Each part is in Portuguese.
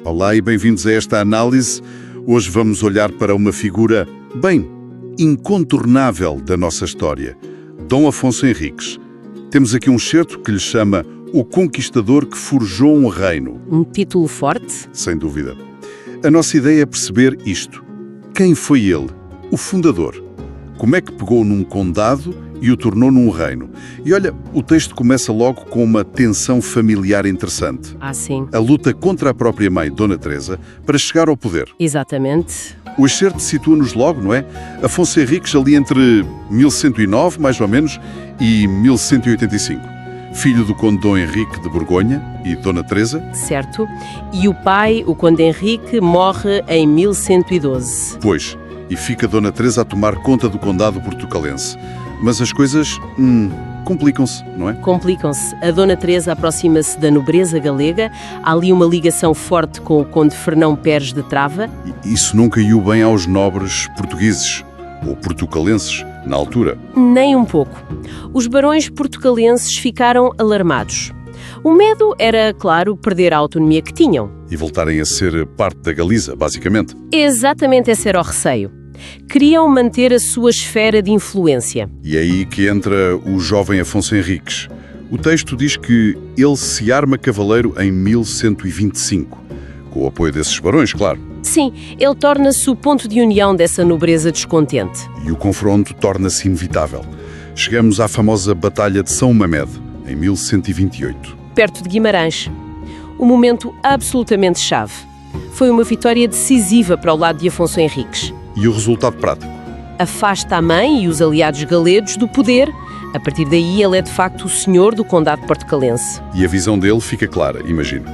Olá e bem-vindos a esta análise. Hoje vamos olhar para uma figura, bem, incontornável da nossa história, Dom Afonso Henriques. Temos aqui um excerto que lhe chama O Conquistador que Forjou um Reino. Um título forte? Sem dúvida. A nossa ideia é perceber isto. Quem foi ele? O fundador. Como é que pegou num condado e o tornou num reino? E olha, o texto começa logo com uma tensão familiar interessante. Ah, sim. A luta contra a própria mãe, Dona Teresa, para chegar ao poder. Exatamente. O excerto situa-nos logo, não é? Afonso Henriques ali entre 1109, mais ou menos, e 1185. Filho do conde Dom Henrique de Borgonha e Dona Teresa. Certo. E o pai, o conde Henrique, morre em 1112. Pois, e fica Dona Teresa a tomar conta do condado portucalense. Mas as coisas complicam-se, não é? Complicam-se. A Dona Teresa aproxima-se da nobreza galega. Há ali uma ligação forte com o conde Fernão Pérez de Trava. Isso não caiu bem aos nobres portugueses, ou portucalenses, na altura. Nem um pouco. Os barões portucalenses ficaram alarmados. O medo era, claro, perder a autonomia que tinham. E voltarem a ser parte da Galiza, basicamente. Exatamente esse era o receio. Queriam manter a sua esfera de influência. E é aí que entra o jovem Afonso Henriques. O texto diz que ele se arma cavaleiro em 1125, com o apoio desses barões, claro. Sim, ele torna-se o ponto de união dessa nobreza descontente. E o confronto torna-se inevitável. Chegamos à famosa Batalha de São Mamed, em 1128. Perto de Guimarães. Um momento absolutamente chave. Foi uma vitória decisiva para o lado de Afonso Henriques. E o resultado prático? Afasta a mãe e os aliados galegos do poder. A partir daí, ele é de facto o senhor do condado portucalense. E a visão dele fica clara, imagino.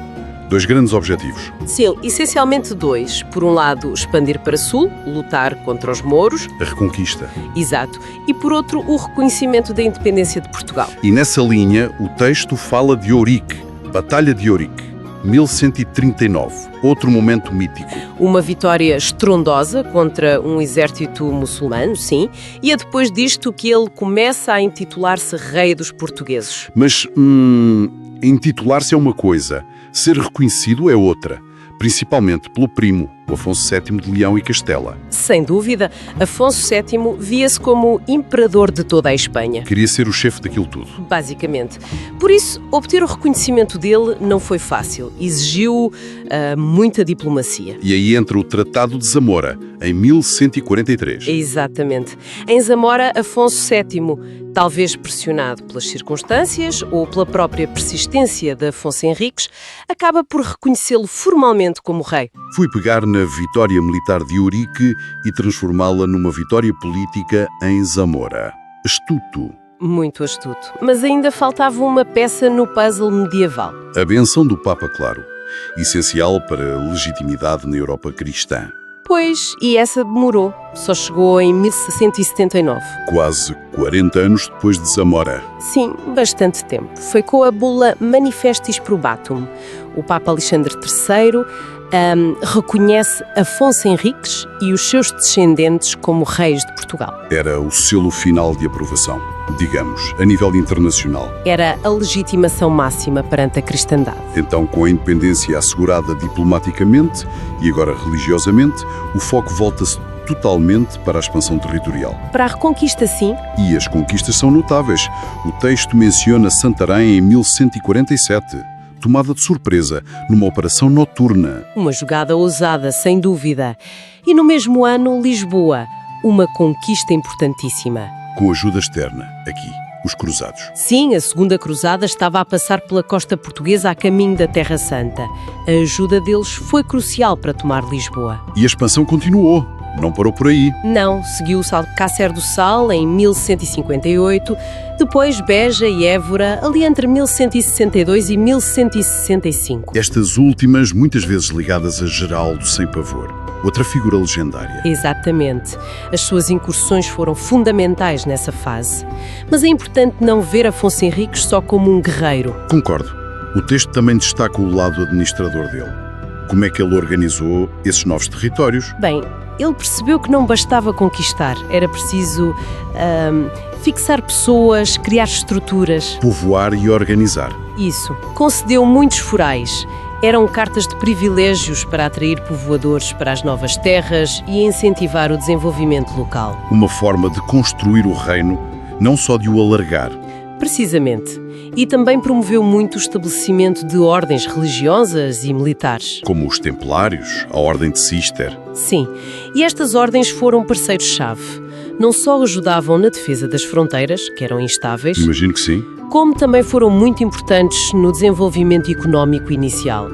2 grandes objetivos. Sim, essencialmente 2. Por um lado, expandir para sul, lutar contra os mouros. A reconquista. Exato. E por outro, o reconhecimento da independência de Portugal. E nessa linha, o texto fala de Ourique, Batalha de Ourique, 1139, outro momento mítico. Uma vitória estrondosa contra um exército muçulmano, sim, e é depois disto que ele começa a intitular-se Rei dos Portugueses. Mas, intitular-se é uma coisa, ser reconhecido é outra, principalmente pelo primo, o Afonso VII de Leão e Castela. Sem dúvida, Afonso VII via-se como imperador de toda a Espanha. Queria ser o chefe daquilo tudo. Basicamente. Por isso, obter o reconhecimento dele não foi fácil. Exigiu muita diplomacia. E aí entra o Tratado de Zamora, em 1143. Exatamente. Em Zamora, Afonso VII, talvez pressionado pelas circunstâncias ou pela própria persistência de Afonso Henriques, acaba por reconhecê-lo formalmente como rei. Fui pegar na vitória militar de Ourique e transformá-la numa vitória política em Zamora. Astuto. Muito astuto. Mas ainda faltava uma peça no puzzle medieval. A benção do Papa, claro. Essencial para a legitimidade na Europa cristã. Pois, e essa demorou. Só chegou em 1679. Quase 40 anos depois de Zamora. Sim, bastante tempo. Foi com a bula Manifestis Probatum. O Papa Alexandre III reconhece Afonso Henriques e os seus descendentes como reis de Portugal. Era o selo final de aprovação, digamos, a nível internacional. Era a legitimação máxima perante a cristandade. Então, com a independência assegurada diplomaticamente e agora religiosamente, o foco volta-se totalmente para a expansão territorial. Para a reconquista, sim. E as conquistas são notáveis. O texto menciona Santarém em 1147. Tomada de surpresa, numa operação noturna. Uma jogada ousada, sem dúvida. E no mesmo ano, Lisboa, uma conquista importantíssima. Com ajuda externa, aqui, os cruzados. Sim, a Segunda Cruzada estava a passar pela costa portuguesa a caminho da Terra Santa. A ajuda deles foi crucial para tomar Lisboa. E a expansão continuou. Não parou por aí. Não, seguiu o Alcácer do Sal em 1158, depois Beja e Évora, ali entre 1162 e 1165. Estas últimas, muitas vezes ligadas a Geraldo Sem Pavor, outra figura legendária. Exatamente. As suas incursões foram fundamentais nessa fase. Mas é importante não ver Afonso Henriques só como um guerreiro. Concordo. O texto também destaca o lado administrador dele. Como é que ele organizou esses novos territórios? Bem, ele percebeu que não bastava conquistar, era preciso fixar pessoas, criar estruturas. Povoar e organizar. Isso. Concedeu muitos forais Eram cartas de privilégios para atrair povoadores para as novas terras e incentivar o desenvolvimento local. Uma forma de construir o reino, não só de o alargar. Precisamente. E também promoveu muito o estabelecimento de ordens religiosas e militares. Como os Templários, a Ordem de Cister. Sim, e estas ordens foram parceiros-chave. Não só ajudavam na defesa das fronteiras, que eram instáveis, Imagino que sim. como também foram muito importantes no desenvolvimento económico inicial.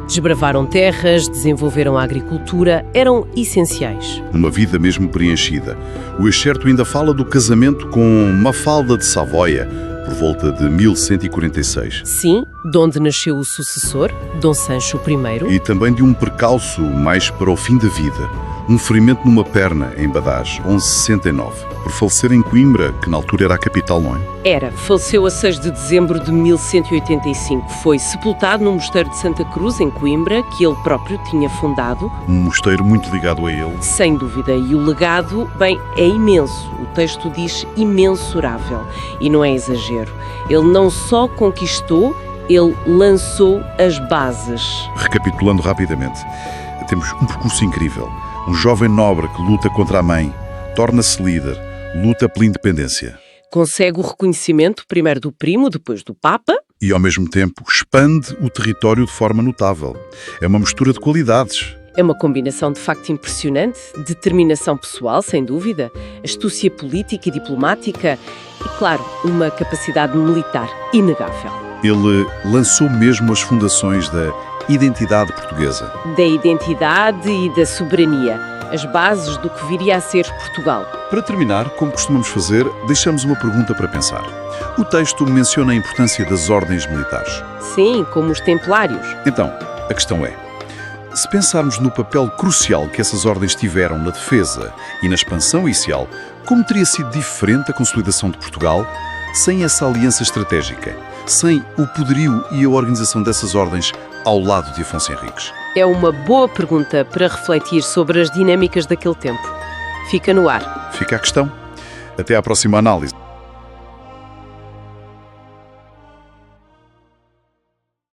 Desbravaram terras, desenvolveram a agricultura, eram essenciais. Uma vida mesmo preenchida. O excerto ainda fala do casamento com Mafalda de Savoia, por volta de 1146. Sim, de onde nasceu o sucessor, Dom Sancho I. E também de um percalço mais para o fim da vida. Um ferimento numa perna, em Badajoz, 1169, por falecer em Coimbra, que na altura era a capital, não é? Faleceu a 6 de dezembro de 1185. Foi sepultado no Mosteiro de Santa Cruz, em Coimbra, que ele próprio tinha fundado. Um mosteiro muito ligado a ele. Sem dúvida. E o legado, bem, é imenso. O texto diz imensurável. E não é exagero. Ele não só conquistou, ele lançou as bases. Recapitulando rapidamente, temos um percurso incrível. Um jovem nobre que luta contra a mãe, torna-se líder, luta pela independência. Consegue o reconhecimento, primeiro do primo, depois do Papa. E, ao mesmo tempo, expande o território de forma notável. É uma mistura de qualidades. É uma combinação de facto impressionante, determinação pessoal, sem dúvida, astúcia política e diplomática e, claro, uma capacidade militar inegável. Ele lançou mesmo as fundações da identidade portuguesa. Da identidade e da soberania, as bases do que viria a ser Portugal. Para terminar, como costumamos fazer, deixamos uma pergunta para pensar. O texto menciona a importância das ordens militares. Sim, como os templários. Então, a questão é, se pensarmos no papel crucial que essas ordens tiveram na defesa e na expansão inicial, como teria sido diferente a consolidação de Portugal sem essa aliança estratégica, sem o poderio e a organização dessas ordens ao lado de Afonso Henriques? É uma boa pergunta para refletir sobre as dinâmicas daquele tempo. Fica no ar. Fica a questão. Até à próxima análise.